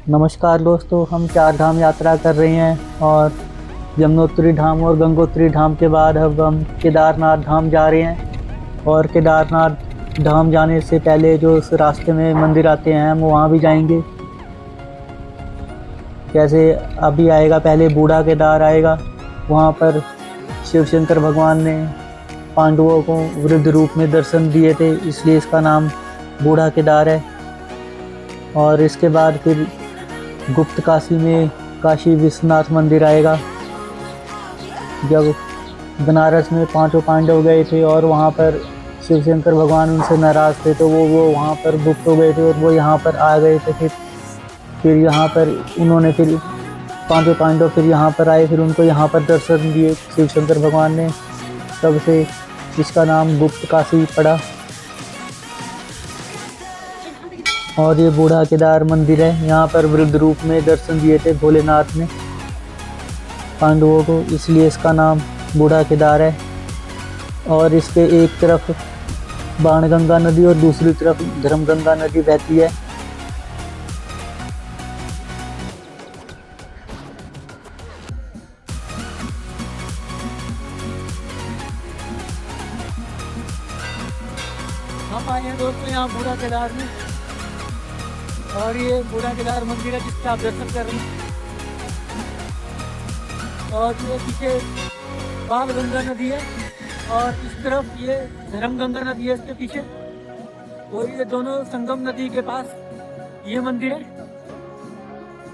नमस्कार दोस्तों, हम 4 धाम यात्रा कर रहे हैं और यमुनोत्री धाम और गंगोत्री धाम के बाद अब हम केदारनाथ धाम जा रहे हैं। और केदारनाथ धाम जाने से पहले जो उस रास्ते में मंदिर आते हैं हम वहाँ भी जाएंगे। जैसे अभी आएगा, पहले बूढ़ा केदार आएगा। वहाँ पर शिव शंकर भगवान ने पांडवों को वृद्ध रूप में दर्शन दिए थे, इसलिए इसका नाम बूढ़ा केदार है। और इसके बाद फिर गुप्त काशी में काशी विश्वनाथ मंदिर आएगा। जब बनारस में 5 पांडव गए थे और वहाँ पर शिव शंकर भगवान उनसे नाराज़ थे, तो वो वहाँ पर गुप्त हो गए थे और वो यहाँ पर आ गए थे। फिर यहाँ पर उन्होंने फिर 5 पांडव फिर यहाँ पर आए, फिर उनको यहाँ पर दर्शन दिए शिव शंकर भगवान ने। तब से इसका नाम गुप्त काशी पड़ा। और ये बूढ़ा केदार मंदिर है। यहाँ पर वृद्ध रूप में दर्शन दिए थे भोलेनाथ ने पांडवों को, इसलिए इसका नाम बूढ़ा केदार है। और इसके एक तरफ बाणगंगा नदी और दूसरी तरफ धर्मगंगा नदी बहती है। हम आए हैं दोस्तों यहाँ बूढ़ा केदार में, और ये बूढ़ा केदार मंदिर है जिसका आप दर्शन कर रहे हैं। और ये पीछे बाणगंगा नदी है और इस तरफ ये धर्मगंगा नदी है इसके पीछे। और ये दोनों संगम नदी के पास ये मंदिर है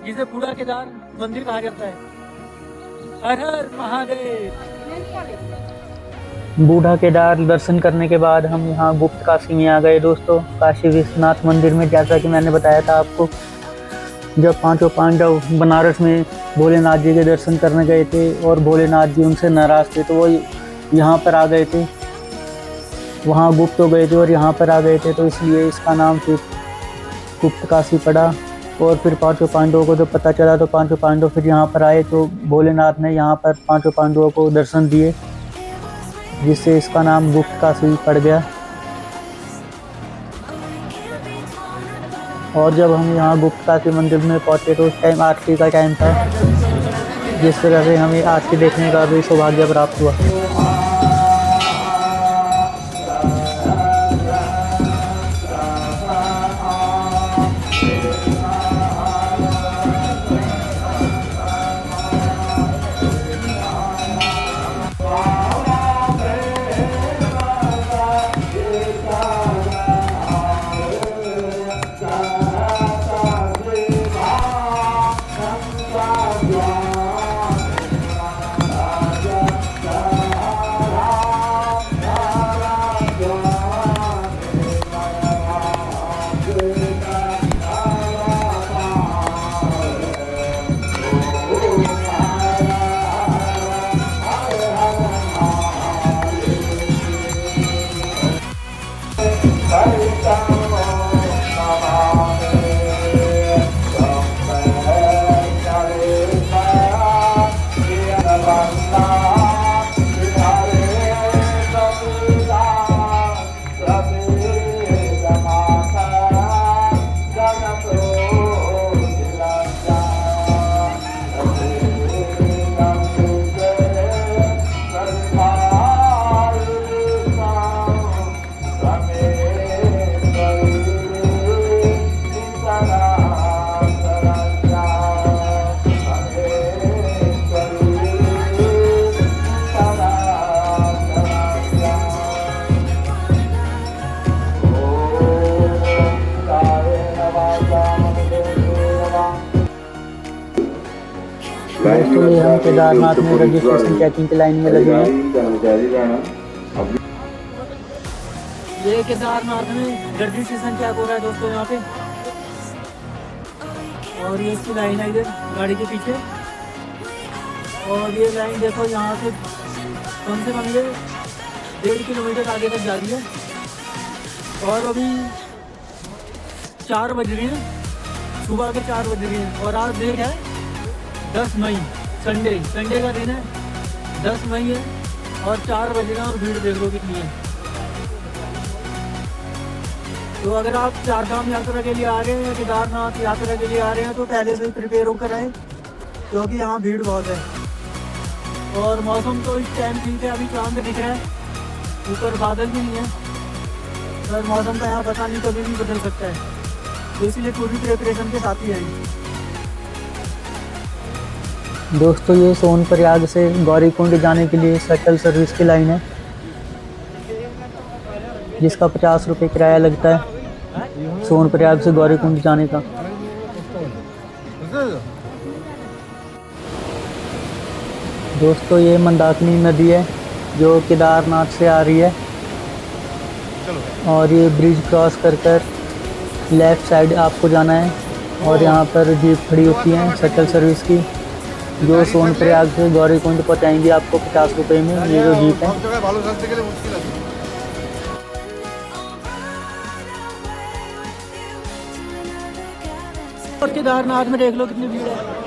जिसे बूढ़ा केदार मंदिर कहा जाता है। हर हर महादेव। बूढ़ा केदार दर्शन करने के बाद हम यहाँ गुप्त काशी में आ गए दोस्तों, काशी विश्वनाथ मंदिर में। जैसा कि मैंने बताया था आपको, जब 5 पांडव बनारस में भोलेनाथ जी के दर्शन करने गए थे और भोलेनाथ जी उनसे नाराज़ थे, तो वो यहाँ पर आ गए थे, वहाँ गुप्त हो गए थे और यहाँ पर आ गए थे, तो इसलिए इसका नाम फिर गुप्त काशी पड़ा। और फिर 5 पांडवों को जब पता चला तो 5 पांडव फिर यहाँ पर आए, तो भोलेनाथ ने यहाँ पर 5 पांडवों को दर्शन दिए, जिससे इसका नाम गुप्त काशी पड़ गया। और जब हम यहाँ गुप्त काशी मंदिर में पहुँचे तो उस टाइम आरती का टाइम था, जिस तरह से हमें आरती देखने का भी सौभाग्य प्राप्त हुआ। इसलिए हम केदारनाथ में रजिस्ट्रेशन चेकिंग की लाइन में लगे हैं। ये केदारनाथ में रजिस्ट्रेशन चेक हो रहा है दोस्तों यहाँ पे। और ये इसकी लाइन है इधर गाड़ी के पीछे। और ये लाइन देखो यहाँ से कम से कम ये 1.5 किलोमीटर आगे तक जा रही है। और अभी 4 बज रही हैं, सुबह के 4 बज रही हैं। और आज डेट है 10 मई, संडे का दिन है, 10 मई है और 4 बज रहे हैं और भीड़ देख लो कितनी है। तो अगर आप चार धाम यात्रा के लिए आ रहे हैं या केदारनाथ यात्रा के लिए आ रहे हैं तो पहले से प्रिपेयर होकर आए, क्योंकि यहाँ भीड़ बहुत है। और मौसम तो इस टाइम ठीक है, अभी चांद दिख रहा है, ऊपर बादल भी नहीं है, पर मौसम का यहाँ पता नहीं कभी भी बदल सकता है, तो इसलिए पूरी प्रिपरेशन के साथ ही आएंगे। दोस्तों ये सोनप्रयाग से गौरीकुंड जाने के लिए शटल सर्विस की लाइन है, जिसका 50 रुपये किराया लगता है सोनप्रयाग से गौरीकुंड जाने का। दोस्तों ये मंदाकिनी नदी है जो केदारनाथ से आ रही है, और ये ब्रिज क्रॉस कर कर लेफ़्ट साइड आपको जाना है, और यहाँ पर जीप खड़ी होती है शटल सर्विस की, जो सोनप्रयाग से गौरीकुंड पहुँचाएंगी आपको 50 रुपये में। ये जो जीप है, और केदारनाथ में देख लो कितनी भीड़ है।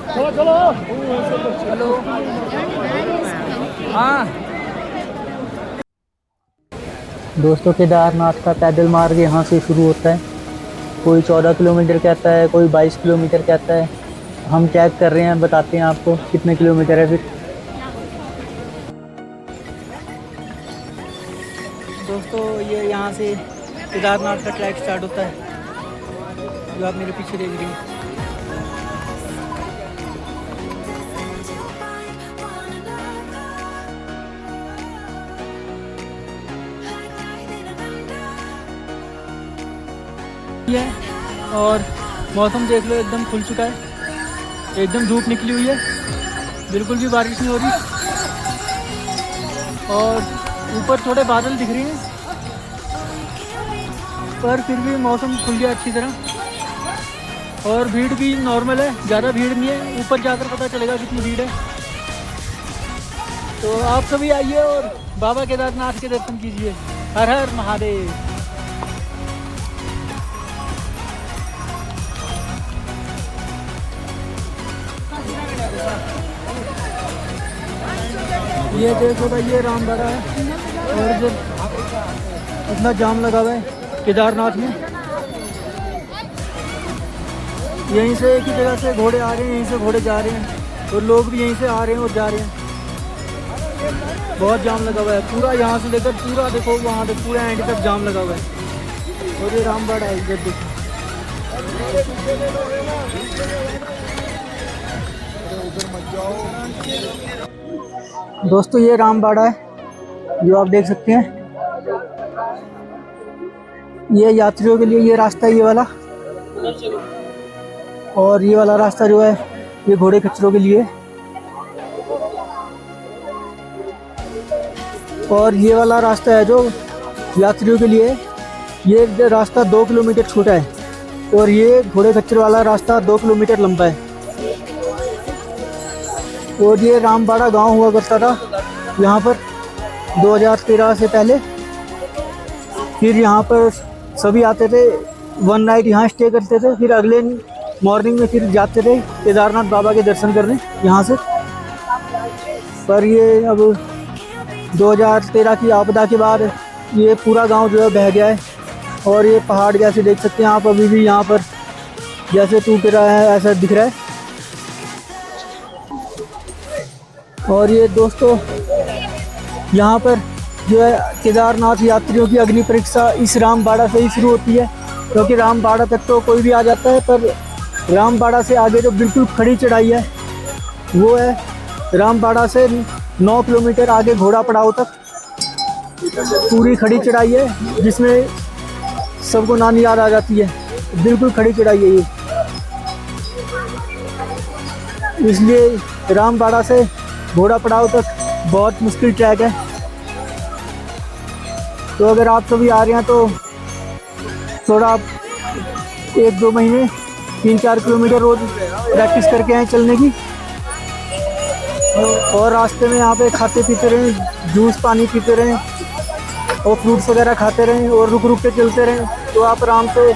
चलो चलो हेलो हाँ। दोस्तों केदारनाथ का पैदल मार्ग यहाँ से शुरू होता है, कोई 14 किलोमीटर कहता है, कोई 22 किलोमीटर कहता है। हम चेक कर रहे हैं, बताते हैं आपको कितने किलोमीटर है। फिर दोस्तों ये यहाँ से केदारनाथ का ट्रैक स्टार्ट होता है, जो आप मेरे पीछे देख रही हैं। और मौसम देख लो एकदम खुल चुका है, एकदम धूप निकली हुई है, बिल्कुल भी बारिश नहीं हो रही, और ऊपर थोड़े बादल दिख रहे हैं, पर फिर भी मौसम खुल गया अच्छी तरह, और भीड़ भी नॉर्मल है, ज़्यादा भीड़ नहीं है। ऊपर जाकर पता चलेगा कितनी भीड़ है। तो आप सभी आइए और बाबा केदारनाथ के दर्शन कीजिए। हर हर महादेव। ये देखो भाई, ये रामबाड़ा है, और इधर इतना जाम लगा हुआ है केदारनाथ में। यहीं से एक ही जगह से घोड़े आ रहे हैं, यहीं से घोड़े जा रहे हैं, और लोग भी यहीं से आ रहे हैं और जा रहे हैं। बहुत जाम लगा हुआ है पूरा, यहाँ से लेकर पूरा देखो वहाँ तक, पूरा एंड तक जाम लगा हुआ है। और ये रामबाड़ा है इधर देखो। दोस्तों ये रामबाड़ा है, जो आप देख सकते हैं। ये यात्रियों के लिए ये रास्ता है, ये वाला, और ये वाला रास्ता जो है ये घोड़े खच्चरों के लिए, और ये वाला रास्ता है जो यात्रियों के लिए। ये रास्ता 2 किलोमीटर छोटा है, और ये घोड़े खच्चर वाला रास्ता 2 किलोमीटर लंबा है। और ये रामबाड़ा गांव हुआ करता था यहाँ पर 2013 से पहले। फिर यहाँ पर सभी आते थे, 1 नाइट यहाँ स्टे करते थे, फिर अगले मॉर्निंग में फिर जाते थे केदारनाथ बाबा के दर्शन करने यहाँ से। पर ये अब 2013 की आपदा के बाद ये पूरा गांव जो है बह गया है, और ये पहाड़ जैसे देख सकते हैं आप, अभी भी यहाँ पर जैसे टूट रहा है ऐसा दिख रहा है। और ये दोस्तों यहाँ पर जो है केदारनाथ यात्रियों की अग्नि परीक्षा इस रामबाड़ा से ही शुरू होती है, क्योंकि रामबाड़ा तक तो कोई भी आ जाता है, पर रामबाड़ा से आगे जो बिल्कुल खड़ी चढ़ाई है वो है रामबाड़ा से 9 किलोमीटर आगे घोड़ा पड़ाव तक पूरी खड़ी चढ़ाई है, जिसमें सबको नानी याद आ जाती है। बिल्कुल खड़ी चढ़ाई है ये, इसलिए रामबाड़ा से घोड़ा पड़ाव तक बहुत मुश्किल ट्रैक है। तो अगर आप सभी आ रहे हैं तो थोड़ा 1-2 महीने 3-4 किलोमीटर रोज प्रैक्टिस करके आए चलने की, और रास्ते में यहाँ पे खाते पीते रहें, जूस पानी पीते रहें, और फ्रूट्स वगैरह खाते रहें, और रुक रुक के चलते रहें, तो आप आराम से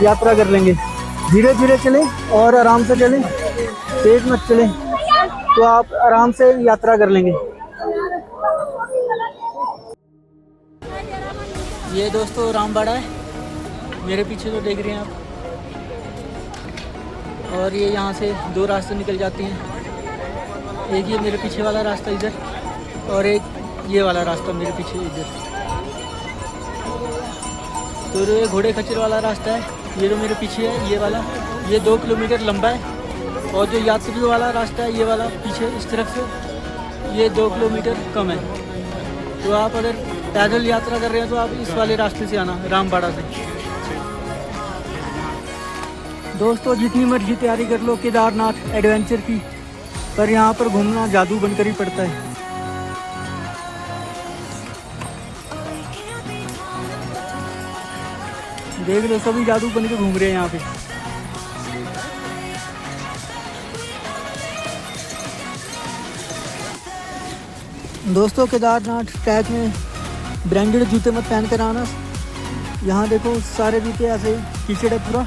यात्रा कर लेंगे। धीरे धीरे चलें और आराम से चलें, तेज मत चलें तो आप आराम से यात्रा कर लेंगे। ये दोस्तों रामबाड़ा है, मेरे पीछे तो देख रहे हैं आप। और ये यहाँ से दो रास्ते निकल जाते हैं, एक ये मेरे पीछे वाला रास्ता इधर और एक ये वाला रास्ता मेरे पीछे इधर। तो जो ये घोड़े खच्चर वाला रास्ता है ये जो मेरे पीछे है ये वाला, ये 2 किलोमीटर लंबा है। और जो यात्रियों वाला रास्ता है ये वाला पीछे इस तरफ से, ये 2 किलोमीटर कम है। तो आप अगर पैदल यात्रा कर रहे हैं तो आप इस वाले रास्ते से आना, रामबाड़ा से। दोस्तों जितनी मर्जी तैयारी कर लो केदारनाथ एडवेंचर की, पर यहाँ पर घूमना जादू बनकर ही पड़ता है। देख लो सभी जादू बन के घूम रहे हैं यहाँ पे। दोस्तों केदारनाथ ट्रैक में ब्रांडेड जूते मत पहन कर आना। यहाँ देखो सारे जूते ऐसे कीचड़ है पूरा,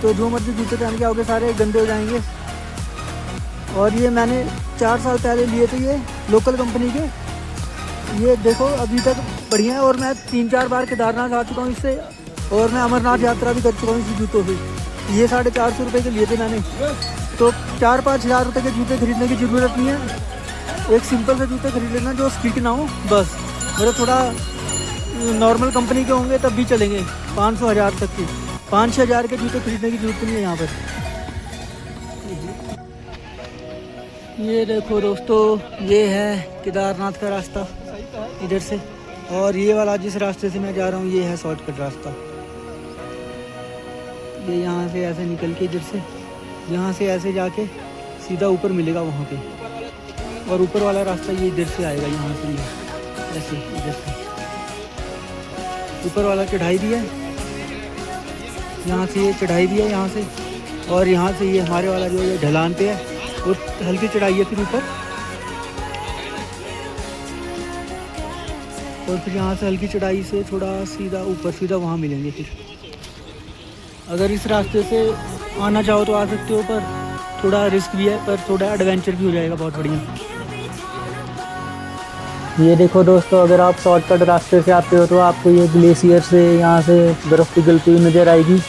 तो जो मर्जी जूते पहन के आओगे सारे गंदे हो जाएंगे। और ये मैंने 4 साल पहले लिए थे, ये लोकल कंपनी के। ये देखो अभी तक बढ़िया है। और मैं 3-4 बार केदारनाथ आ चुका हूँ इससे, और मैं अमरनाथ यात्रा भी कर चुका हूँ इसी जूतों से। ये 450 रुपये के लिए थे मैंने, तो 4-5 हज़ार रुपये के जूते खरीदने की ज़रूरत नहीं है। एक सिंपल से जूते खरीद लेना जो स्टिक ना हो बस। मेरे थोड़ा नॉर्मल कंपनी के होंगे तब भी चलेंगे, 500-1000 तक के। 5-6 हज़ार के जूते खरीदने की जरूरत नहीं है यहाँ पर। ये देखो दोस्तों ये है केदारनाथ का रास्ता इधर से, और ये वाला जिस रास्ते से मैं जा रहा हूँ ये है शॉर्टकट रास्ता। ये यहाँ से ऐसे निकल के इधर से, यहाँ से ऐसे जाके सीधा ऊपर मिलेगा वहाँ पे। और ऊपर वाला रास्ता ये इधर से आएगा, यहाँ से ऐसे इधर से। ऊपर वाला चढ़ाई भी है, यहाँ से ये चढ़ाई भी है यहाँ से। और यहाँ से ये हमारे वाला जो है ढलान पे है, वो हल्की चढ़ाई है फिर ऊपर। और फिर यहाँ से हल्की चढ़ाई से थोड़ा सीधा ऊपर, सीधा वहाँ मिलेंगे। फिर अगर इस रास्ते से आना चाहो तो आ सकते हो, पर थोड़ा रिस्क भी है, पर थोड़ा एडवेंचर भी हो जाएगा बहुत बढ़िया। ये देखो दोस्तों अगर आप शॉर्टकट रास्ते से आते हो तो आपको ये ग्लेशियर से यहाँ से बर्फ़ पिघलती हुई नज़र आएगी।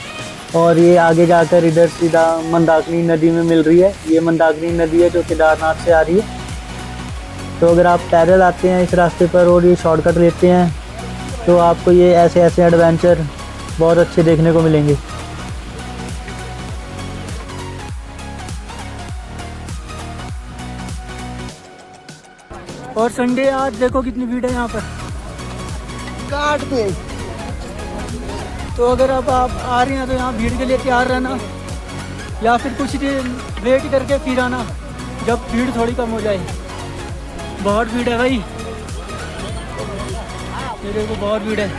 और ये आगे जाकर इधर सीधा मंदाकिनी नदी में मिल रही है। ये मंदाकिनी नदी है जो केदारनाथ से आ रही है। तो अगर आप पैदल आते हैं इस रास्ते पर और ये शॉर्टकट लेते हैं तो आपको ये ऐसे ऐसे एडवेंचर बहुत अच्छे देखने को मिलेंगे। और संडे आज देखो कितनी भीड़ है यहाँ पर घाट पे। तो अगर अब आप आ रहे हैं तो यहाँ भीड़ के लिए तैयार रहना, या फिर कुछ देर वेट करके फिर आना जब भीड़ थोड़ी कम हो जाए। बहुत भीड़ है भाई, मेरे को बहुत भीड़ है।